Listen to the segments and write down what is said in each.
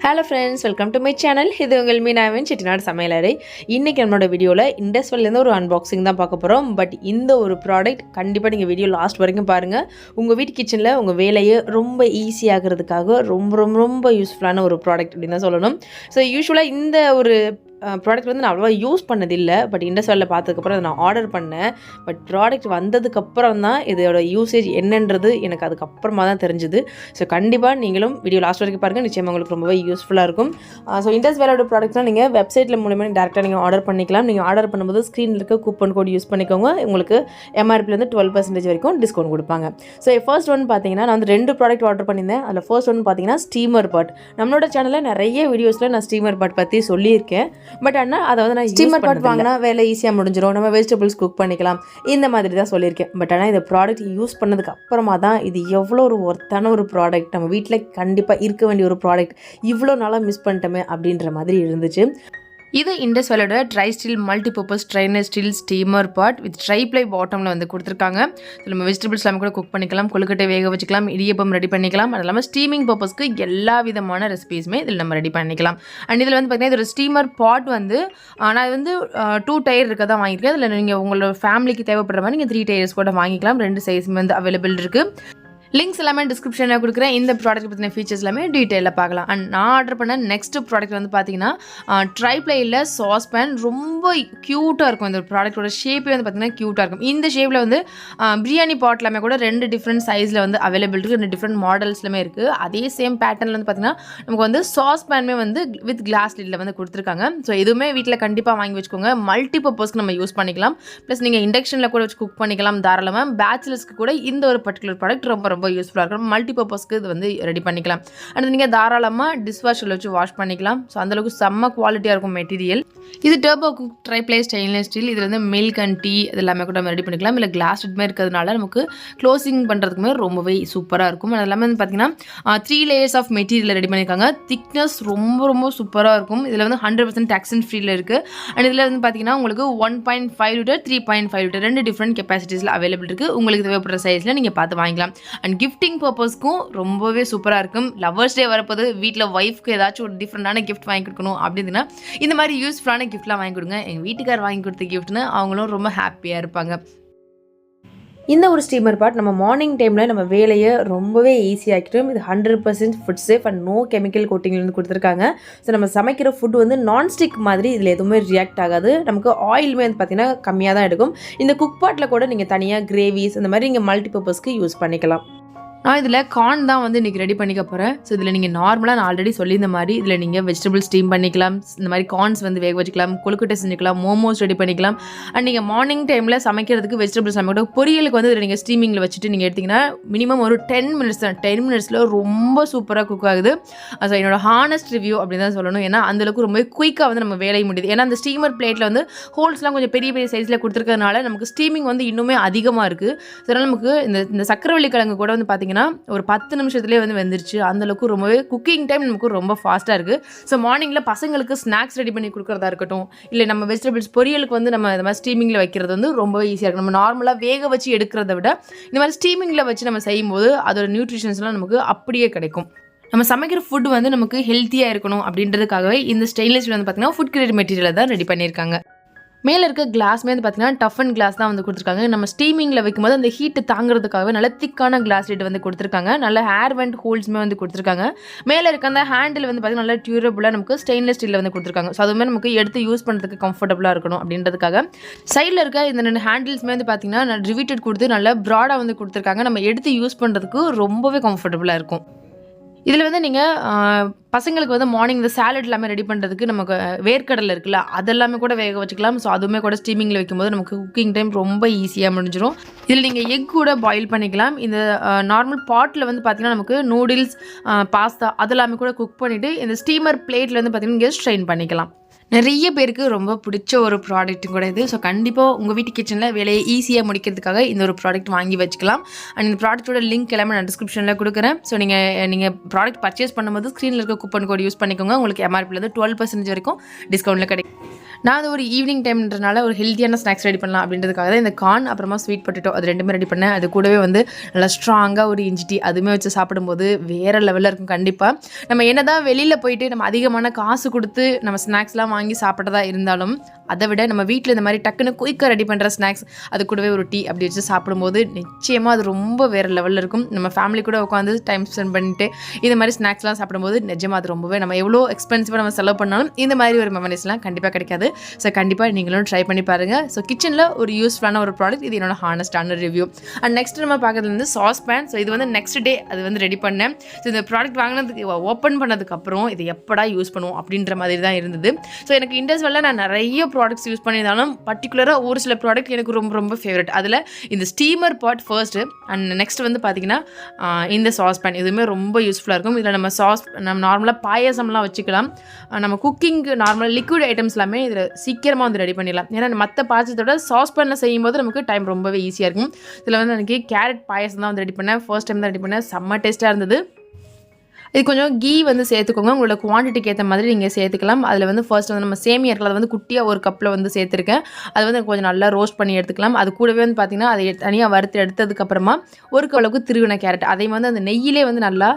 Hello friends, welcome to my channel. இது உங்கள் மீனாவின் செட்டிநாடு சமையலறை. இன்றைக்கி நம்மளோட வீடியோவில் இண்டஸ்ட்ரியல்லேருந்து ஒரு அன்பாக்சிங் தான் பார்க்க போகிறோம். பட் இந்த ஒரு ப்ராடக்ட் கண்டிப்பாக நீங்கள் வீடியோ லாஸ்ட் வரைக்கும் பாருங்கள். உங்கள் வீட்டு கிச்சனில் உங்கள் வேலையை ரொம்ப ஈஸியாகிறதுக்காக ரொம்ப ரொம்ப ரொம்ப யூஸ்ஃபுல்லான ஒரு ப்ராடக்ட் அப்படின்னு தான் சொல்லணும். ஸோ யூஸ்வலாக இந்த ஒரு ப்ராடக்ட் வந்து நான் அவ்வளோவா யூஸ் பண்ணதில்லை. பட் இண்டஸ்ட்ரியலில் பார்த்ததுக்கப்புறம் அதை நான் ஆர்டர் பண்ணேன். பட் ப்ராடக்ட் வந்ததுக்கப்புறம் தான் இதோட யூசேஜ் என்னன்றது எனக்கு அதுக்கப்புறமா தான் தெரிஞ்சுது. ஸோ கண்டிப்பாக நீங்களும் வீடியோ லாஸ்ட் வரைக்கும் பாருங்கள், நிச்சயமாக உங்களுக்கு ரொம்பவே யூஸ்ஃபுல்லாக இருக்கும். ஸோ இண்டஸ்ட்ரியலோட ப்ராடக்ட்ஸ்லாம் நீங்கள் வெப்சைட்டில் மூலமாக டேரெக்டாக நீங்கள் ஆர்டர் பண்ணிக்கலாம். நீங்கள் ஆர்டர் பண்ணும்போது ஸ்க்ரீனில் இருக்க கூப்பன் கோட் யூஸ் பண்ணிக்கோங்க. உங்களுக்கு எம்ஆர்பிலேருந்து 12% வரைக்கும் டிஸ்கவுண்ட் கொடுப்பாங்க. ஸோ ஃபர்ஸ்ட் ஒன் பார்த்தீங்கன்னா, நான் வந்து 2 ப்ராடக்ட் ஆர்டர் பண்ணியிருந்தேன். அதில் ஃபர்ஸ்ட் ஒன் பார்த்தீங்கன்னா ஸ்டீமர் பாட். நம்மளோட சேனலில் நிறைய வீடியோஸில் நான் ஸ்டீமர் பாட் பற்றி சொல்லியிருக்கேன். பட் ஆனால் அதை வந்து நான் ஸ்டீமர் பாட் வாங்கினா வேலை ஈஸியாக முடிஞ்சிடும், நம்ம வெஜிடபிள்ஸ் குக் பண்ணிக்கலாம், இந்த மாதிரி தான் சொல்லியிருக்கேன். பட் ஆனால் இந்த ப்ராடக்ட் யூஸ் பண்ணதுக்கு அப்புறமா தான் இது எவ்வளோ ஒரு ஒர்த்தான ஒரு ப்ராடக்ட், நம்ம வீட்டில் கண்டிப்பாக இருக்க வேண்டிய ஒரு ப்ராடக்ட், இவ்வளோ நாளாக மிஸ் பண்ணிட்டோமே அப்படின்ற மாதிரி இருந்துச்சு. இது இண்டஸ்ட்ரியலோட tri steel multipurpose strainer steel steamer pot with tri ply பாட்டமில் வந்து கொடுத்துருக்காங்க. நம்ம வெஜிடபிள்ஸ் எல்லாமே கூட குக் பண்ணிக்கலாம், கொழுக்கட்டை வேக வச்சுக்கலாம், இடியப்பம் ரெடி பண்ணிக்கலாம். அது இல்லாமல் ஸ்டீமிங் பர்பஸ்க்கு எல்லா விதமான ரெசிபீஸுமே இதில் நம்ம ரெடி பண்ணிக்கலாம். அண்ட் இதில் வந்து பார்த்தீங்கன்னா இது ஒரு ஸ்டீமர் பாட் வந்து நான் வந்து 2 டயர் இருக்க தான் வாங்கியிருக்கேன். இதில் நீங்கள் உங்களோட ஃபேமிலிக்கு தேவைப்படுற மாதிரி நீங்கள் 3 டயர்ஸ் கூட வாங்கிக்கலாம். 2 சைஸுமே வந்து அவைலபிள் இருக்குது. லிங்க்ஸ் எல்லாமே டிஸ்கிரிப்ஷனில் கொடுக்குறேன். இந்த ப்ராடக்ட் பற்றின ஃபீச்சர்ஸ் எல்லாமே டீட்டெயிலில் பார்க்கலாம். அண்ட் நான் ஆர்டர் பண்ண நெக்ஸ்ட் ப்ராடக்ட் வந்து பார்த்தீங்கன்னா ட்ரைப்ளையில் சாஸ் பேன். ரொம்ப க்யூட்டாக இருக்கும் இந்த ப்ராடக்டோட ஷேப்பே வந்து பார்த்தீங்கன்னா க்யூட்டாக இருக்கும். இந்த ஷேப்பில் வந்து பிரியாணி பாட் எல்லாமே கூட 2 டிஃப்ரெண்ட் சைஸில் வந்து அவைலபிள் இருக்குது, 2 டிஃப்ரெண்ட் மாடல்ஸ்லுமே இருக்குது. அதே சேம் பேட்டர்னில் வந்து பார்த்தீங்கன்னா நமக்கு வந்து சாஸ் பேனுமே வந்து வித் கிளாஸ் லிட்டில் வந்து கொடுத்துருக்காங்க. ஸோ எதுவுமே வீட்டில் கண்டிப்பாக வாங்கி வச்சுக்கோங்க. மல்டி பர்பஸ்க்கு நம்ம யூஸ் பண்ணிக்கலாம். ப்ளஸ் நீங்கள் இண்டக்ஷனில் கூட வச்சு குக் பண்ணிக்கலாம் தாராளமாக. பேச்சுலர்ஸ்க்கு கூட இந்த ஒரு பர்டிகுலர் ப்ராடக்ட் ரொம்ப ரொம்ப யூஸ்ஃபுல்லாக இருக்கும். மல்டி பர்பஸ்க்கு இது வந்து ரெடி பண்ணிக்கலாம். அண்ட் நீங்கள் தாராளமாக டிஷ்வாஷரில் வச்சு வாஷ் பண்ணிக்கலாம். ஸோ அந்தளவுக்கு செம்ம குவாலிட்டியாக இருக்கும் மெட்டீரியல். இது turbo cook tri-ply stainless steel. இதில் வந்து மில்க் அண்ட் டீ இது எல்லாமே கூட நம்ம ரெடி பண்ணிக்கலாம். இல்லை கிளாஸ் லிட்மே இருக்கிறதுனால நமக்கு க்ளோசிங் பண்ணுறதுக்குமே ரொம்பவே சூப்பராக இருக்கும். அது எல்லாமே வந்து பார்த்தீங்கன்னா 3 லேயர்ஸ் ஆஃப் மெட்டீரியல் ரெடி பண்ணியிருக்காங்க. திக்னஸ் ரொம்ப ரொம்ப சூப்பராக இருக்கும். இதில் வந்து 100% டாக்ஸின் ஃப்ரீயில் இருக்குது. அண்ட் இதில் வந்து பார்த்தீங்கன்னா உங்களுக்கு 1.5 லிட்டர் 3.5 லிட்டர் 2 டிஃப்ரெண்ட் கெப்பாசிட்டிஸில் அவைலபிள் இருக்குது. உங்களுக்கு தேவைப்படுற சைஸில் நீங்கள் பார்த்து வாங்கிக்கலாம். அண்ட் கிஃப்டிங் பர்பஸ்க்கும் ரொம்பவே சூப்பராக இருக்கும். லவர்ஸ் டே வரப்போது வீட்டில் ஒய்ஃப்க்கு ஏதாச்சும் ஒரு டிஃப்ரெண்டான கிஃப்ட் வாங்கி கொடுக்கணும் அப்படின்னா இந்த மாதிரி யூஸ்ஃபுல்லான கிஃப்ட்லாம் வாங்கி கொடுங்க. எங்கள் வீட்டுக்கார் வாங்கி கொடுத்த கிஃப்ட்னு அவங்களும் ரொம்ப ஹாப்பியாக இருப்பாங்க. இந்த ஒரு ஸ்டீமர் பாட் நம்ம மார்னிங் டைமில் நம்ம வேலையை ரொம்பவே ஈஸியாக்கிட்டோம். இது 100% food safe and no chemical கோட்டிங்லேருந்து கொடுத்துருக்காங்க. ஸோ நம்ம சமைக்கிற ஃபுட் வந்து நான்ஸ்டிக் மாதிரி இதில் எதுவுமே ரியாக்ட் ஆகாது. நமக்கு ஆயிலுமே வந்து பார்த்திங்கன்னா கம்மியாக தான் எடுக்கும். இந்த குக் பாட்டில் கூட நீங்கள் தனியாக கிரேவிஸ் இந்த மாதிரி நீங்கள் மல்டி பர்பஸ்க்கு யூஸ் பண்ணிக்கலாம். நான் இதில் கார்ன் தான் வந்து இன்றைக்கி ரெடி பண்ணிக்க போகிறேன். ஸோ இதில் நீங்கள் நார்மலாக நான் ஆல்ரெடி சொல்லியிருந்த மாதிரி இதில் நீங்கள் வெஜிடபிள் ஸ்டீம் பண்ணிக்கலாம், இந்த மாதிரி கார்ன்ஸ் வந்து வேக வச்சுக்கலாம், கொழுக்கட்டை செஞ்சுக்கலாம், மோமோஸ் ரெடி பண்ணிக்கலாம். அண்ட் நீங்கள் மார்னிங் டைமில் சமைக்கிறதுக்கு வெஜிடபிள்ஸ் சமைக்க பொரியலுக்கு வந்து இதில் நீங்கள் ஸ்டீமிங்கில் வச்சுட்டு நீங்கள் எடுத்திங்கன்னா மினிமம் ஒரு 10 மினிட்ஸ் தான். 10 மினிட்ஸில் ரொம்ப சூப்பராக குக் ஆகுது. ஸோ என்னோட ஹானஸ்ட் ரிவ்யூ அப்படின்னு தான் சொல்லணும். ஏன்னா அந்தளவுக்கு ரொம்ப குயிக்காக வந்து நம்ம வேலையை முடியுது. ஏன்னா அந்த ஸ்டீமர் பிளேட்டில் வந்து ஹோல்ஸ்லாம் கொஞ்சம் பெரிய பெரிய சைஸில் கொடுத்துருக்கறதுனால நமக்கு ஸ்டீமிங் வந்து இன்னுமே அதிகமாக இருக்குது. ஸோ அதனால் நமக்கு இந்த சக்கரவள்ளி கிழங்கு கூட வந்து பார்த்திங்கன்னா ஒரு 10 நிமிஷத்துலேயே வந்து வெந்துருச்சு. அந்தளவுக்கு ரொம்பவே குக்கிங் டைம் நமக்கு ரொம்ப ஃபாஸ்ட்டாக இருக்குது. ஸோ மார்னிங்கில் பசங்களுக்கு ஸ்நாக்ஸ் ரெடி பண்ணி கொடுக்குறதா இருக்கட்டும், இல்லை நம்ம வெஜிடபிள்ஸ் பொரியலுக்கு வந்து நம்ம இந்த மாதிரி ஸ்டீமிங்கில் வைக்கிறது வந்து ரொம்ப ஈஸியாக இருக்கும். நம்ம நார்மலாக வேக வச்சு எடுக்கிறத விட இந்த மாதிரி ஸ்டீமிங்கில் வச்சு நம்ம செய்யும்போது அதோட நியூட்ரிஷன்ஸ்லாம் நமக்கு அப்படியே கிடைக்கும். நம்ம சமைக்கிற ஃபுட் வந்து நமக்கு ஹெல்த்தியாக இருக்கணும் அப்படின்றதுக்காகவே இந்த ஸ்டெயின்லெஸ் ஸ்டீல் வந்து பார்த்திங்கன்னா ஃபுட் கிரேட் மெட்டீரியலை தான் ரெடி பண்ணியிருக்காங்க. மேலே இருக்க கிளாஸ்மே வந்து பார்த்தீங்கன்னா டஃப் அண்ட் கிளாஸ் தான் வந்து கொடுத்துருக்காங்க. நம்ம ஸ்டீமிங்கில் வைக்கும்போது அந்த ஹீட்டு தாங்கிறதுக்காகவே நல்ல திக்கான கிளாஸ் லிட் வந்து கொடுத்துருக்காங்க. நல்ல ஹேர் வெண்ட் ஹோல்ஸ்மே வந்து கொடுத்துருக்காங்க. மேலே இருக்க அந்த ஹேண்டில் வந்து பார்த்தீங்கன்னா நல்லா டியூரபுளாக நமக்கு ஸ்டெயின்லெஸ் ஸ்டீலில் வந்து கொடுத்துருக்காங்க. ஸோ அதுவுமே நமக்கு எடுத்து யூஸ் பண்ணுறதுக்கு கம்ஃபர்டபுளாக இருக்கணும் அப்படின்றதுக்காக சைடில் இருக்க இந்த 2 ஹேண்டில்ஸ்மே வந்து பார்த்தீங்கன்னா ரிவிட்டட் கொடுத்து நல்லா ப்ராடாக வந்து கொடுத்துருக்காங்க. நம்ம எடுத்து யூஸ் பண்ணுறதுக்கு ரொம்பவே கம்ஃபர்டபுளாக இருக்கும். இதில் வந்து நீங்கள் பசங்களுக்கு வந்து மார்னிங் இந்த சாலட் எல்லாமே ரெடி பண்ணுறதுக்கு நமக்கு வேர்க்கடலை இருக்குல்ல, அதெல்லாமே கூட வேக வச்சுக்கலாம். ஸோ அதுவுமே கூட ஸ்டீமிங்கில் வைக்கும்போது நமக்கு குக்கிங் டைம் ரொம்ப ஈஸியாக முடிஞ்சிடும். இதில் நீங்கள் எக் கூட பாயில் பண்ணிக்கலாம். இந்த நார்மல் பாட்டில் வந்து பார்த்திங்கன்னா நமக்கு நூடுல்ஸ், பாஸ்தா அதெல்லாமே கூட குக் பண்ணிவிட்டு இந்த ஸ்டீமர் பிளேட்டில் வந்து பார்த்திங்கன்னா இங்கே ஸ்ட்ரெயின் பண்ணிக்கலாம். நிறைய பேருக்கு ரொம்ப பிடிச்ச ஒரு ப்ராடக்ட்டும் கூட இது. ஸோ கண்டிப்பாக உங்கள் வீட்டு கிச்சனில் வேலையை ஈஸியாக முடிக்கிறதுக்காக இந்த ஒரு ப்ராடக்ட் வாங்கி வச்சுக்கலாம். அண்ட் இந்த ப்ராடக்ட்டோட லிங்க் எல்லாமே நான் டிஸ்கிரிப்ஷனில் கொடுக்குறேன். ஸோ நீங்கள் ப்ராடக்ட் பர்ச்சேஸ் பண்ணும்போது ஸ்க்ரீனில் இருக்க கூப்பன் கோட் யூஸ் பண்ணிக்கோங்க. உங்களுக்கு எம்ஆர்பிலேருந்து 12% வரைக்கும் டிஸ்கவுண்ட்டில் கிடைக்கும். நான் அது ஒரு ஈவினிங் டைம்ன்றனால ஒரு ஹெல்த்தியான ஸ்நாக்ஸ் ரெடி பண்ணலாம் அப்படின்றதுக்காக தான் இந்த கார்ன் அப்புறமா ஸ்வீட் பொட்டேட்டோ அது ரெண்டுமே ரெடி பண்ணேன். அது கூடவே வந்து நல்லா ஸ்ட்ராங்காக ஒரு இஞ்சி டீ அதுவுமே வச்சு சாப்பிடும்போது வேறு லெவலில் இருக்கும். கண்டிப்பாக நம்ம என்ன தான் வெளியில் போயிட்டு நம்ம அதிகமான காசு கொடுத்து நம்ம ஸ்நாக்ஸ்லாம் வாங்கி சாப்பிட்டதா இருந்தாலும் அதை விட நம்ம வீட்டில் இந்த மாதிரி டக்குன்னு குயிக்காக ரெடி பண்ணுற ஸ்நாக்ஸ் அது கூடவே ஒரு டீ அப்படி வச்சு சாப்பிடும்போது நிச்சயமாக அது ரொம்ப வேறு லெவலில் இருக்கும். நம்ம ஃபேமிலி கூட உட்காந்து டைம் ஸ்பெண்ட் பண்ணிட்டு இந்த மாதிரி ஸ்நாக்ஸ்லாம் சாப்பிடும்போது நிஜமாக அது ரொம்பவே நம்ம எவ்வளோ எக்ஸ்பென்சிவாக நம்ம செலவு பண்ணாலும் இந்த மாதிரி ஒரு மெமரிஸ்லாம் கண்டிப்பாக கிடைக்காது. ஸோ கண்டிப்பாக நீங்களும் ட்ரை பண்ணி பாருங்கள். ஸோ கிச்சனில் ஒரு யூஸ்ஃபுல்லான ஒரு ப்ராடக்ட். இது என்னோட ஹானஸ்டான ரிவ்யூ. அண்ட் நெக்ஸ்ட் நம்ம பார்க்குறது வந்து சாஸ் பேன். ஸோ இது வந்து நெக்ஸ்ட் டே அது வந்து ரெடி பண்ணேன். ஸோ இந்த ப்ராடக்ட் வாங்கினதுக்கு ஓப்பன் பண்ணதுக்கப்புறம் இது எப்படா யூஸ் பண்ணுவோம் அப்படின்ற மாதிரி தான் இருந்தது. ஸோ எனக்கு இண்டஸ்வெல்ல நான் நிறைய ப்ராடக்ட்ஸ் யூஸ் பண்ணியிருந்தாலும் பர்டிகுலராக ஒரு சில ப்ராடக்ட் எனக்கு ரொம்ப ரொம்ப ஃபேவரட். அதில் இந்த steamer pot first and next வந்து பார்த்திங்கன்னா இந்த சாஸ் பேன் இதுவுமே ரொம்ப யூஸ்ஃபுல்லாக இருக்கும். இதில் நம்ம நார்மலாக பாயசம்லாம் வச்சுக்கலாம். நம்ம குக்கிங் நார்மலாக லிக்விட் ஐட்டம்ஸ் எல்லாமே இதில் சீக்கிரமாக வந்து ரெடி பண்ணிடலாம். ஏன்னா மற்ற பாயசத்தோட சாஸ் பேனில் செய்யும்போது நமக்கு டைம் ரொம்பவே ஈஸியாக இருக்கும். இதில் வந்து எனக்கு கேரட் பாயசம் தான் வந்து ரெடி பண்ணேன். ஃபர்ஸ்ட் டைம் தான் ரெடி பண்ணேன். செம்ம டேஸ்ட்டாக இருந்தது. இது கொஞ்சம் கீ வந்து சேர்த்துக்கோங்க. உங்களோட குவான்டிட்டிக்கு ஏற்ற மாதிரி நீங்கள் சேர்த்துக்கலாம். அதில் வந்து ஃபர்ஸ்ட் வந்து நம்ம சேமியா இருக்கலாம். அது வந்து குட்டியாக ஒரு கப்பில் வந்து சேர்த்துருக்கேன். அது வந்து கொஞ்சம் நல்லா ரோஸ்ட் பண்ணி எடுத்துக்கலாம். அது கூடவே வந்து பார்த்திங்கன்னா அதை தனியாக வறுத்து எடுத்ததுக்கப்புறமா ஒரு அளவுக்கு திருவின கேரட் அதையும் வந்து அந்த நெய்யிலே வந்து நல்லா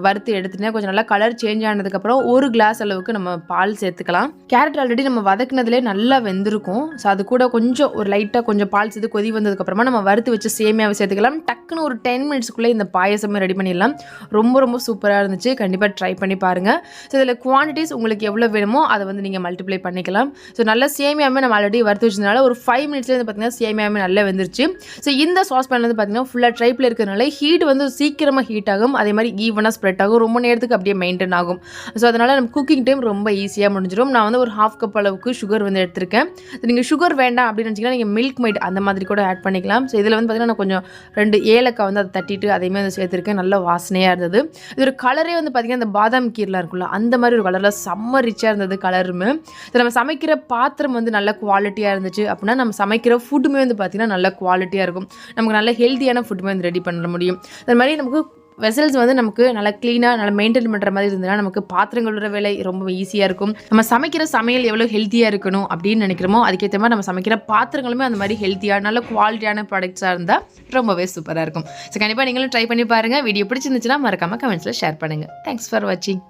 வறுத்து எடுத்துட்டேன். கொஞ்சம் நல்லா கலர் சேஞ்ச் ஆனதுக்கப்புறம் ஒரு கிளாஸ் அளவுக்கு நம்ம பால் சேர்த்துக்கலாம். கேரட் ஆல்ரெடி நம்ம வதக்குனதுலேயே நல்லா வெந்திருக்கும். ஸோ அது கூட கொஞ்சம் ஒரு லைட்டாக கொஞ்சம் பால் சேர்த்து கொதி வந்ததுக்கப்புறமா நம்ம வறுத்து வச்சு சேமியாவை சேர்த்துக்கலாம். டக்குன்னு ஒரு 10 மினிட்ஸ்க்குள்ளே இந்த பாயசமே ரெடி பண்ணிடலாம். ரொம்ப ரொம்ப சூப்பராக இருந்துச்சு. கண்டிப்பாக ட்ரை பண்ணி பாருங்கள். ஸோ இதில் குவான்டிட்டிஸ் உங்களுக்கு எவ்வளோ வேணுமோ அதை வந்து நீங்கள் மல்டிப்ளை பண்ணிக்கலாம். ஸோ நல்லா சேமியாமே நம்ம ஆல்ரெடி வறுத்து வச்சதுனால ஒரு 5 மினிட்ஸ்லேருந்து பார்த்தீங்கன்னா சேமியாமே நல்லா வெந்துருச்சு. ஸோ இந்த சாஸ் பேன் வந்து பார்த்தீங்கன்னா ஃபுல்லாக ட்ரைப்பில் இருக்கிறதுனால ஹீட் வந்து சீக்கிரமாக ஹீட் ஆகும். அதே மாதிரி ஈவனாக ஸ்ப்ரெட் ஆகும். ரொம்ப நேரத்துக்கு அப்படியே மெயின்டைன் ஆகும். ஸோ அதனால் நம்ம குக்கிங் டைம் ரொம்ப ஈஸியாக முடிஞ்சிடும். நான் வந்து ஒரு 1/2 கப் அளவுக்கு சுகர் வந்து எடுத்திருக்கேன். நீங்கள் சுகர் வேண்டாம் அப்படின்னு நினச்சிங்கன்னா நீங்கள் மில்க் மைட் அந்த மாதிரி கூட ஆட் பண்ணிக்கலாம். ஸோ இதில் வந்து பார்த்தீங்கன்னா நான் கொஞ்சம் 2 ஏலக்காய் வந்து அதை தட்டிட்டு அதையுமே வந்து சேர்த்துருக்கேன். நல்ல வாசனையாக இருந்தது. இது ஒரு கலரே வந்து பார்த்திங்கன்னா இந்த பாதாம் கீர்லாம் இருக்குல்ல அந்த மாதிரி ஒரு கலரில் செம்ம ரிச்சாக இருந்தது கலருமே. இதில் நம்ம சமைக்கிற பாத்திரம் வந்து நல்ல குவாலிட்டியாக இருந்துச்சு அப்படின்னா நம்ம சமைக்கிற ஃபுட்டுமே வந்து பார்த்திங்கன்னா நல்ல குவாலிட்டியாக இருக்கும். நமக்கு நல்ல ஹெல்த்தியான ஃபுட்டுமே வந்து ரெடி பண்ண முடியும். அது மாதிரி நமக்கு வெசல்ஸ் வந்து நமக்கு நல்லா க்ளீனாக நல்லா மெயின்டைன் பண்ணுற மாதிரி இருந்ததுன்னா நமக்கு பாத்திரங்களோட வேலை ரொம்ப ஈஸியாக இருக்கும். நம்ம சமைக்கிற சமையல் எவ்வளோ ஹெல்த்தியாக இருக்கணும் அப்படின்னு நினைக்கிறோமோ அதுக்கேற்ற மாதிரி நம்ம சமைக்கிற பாத்திரங்களுமே அந்த மாதிரி ஹெல்த்தியாக நல்ல குவாலிட்டியான ப்ராடக்ட்ஸாக இருந்தால் ரொம்பவே சூப்பராக இருக்கும். ஸோ கண்டிப்பாக நீங்களும் ட்ரை பண்ணி பாருங்கள். வீடியோ பிடிச்சிருந்துச்சுன்னா மறக்காமல் கமெண்ட்ஸில் ஷேர் பண்ணுங்கள். தேங்க்ஸ் ஃபார் வாட்சிங்.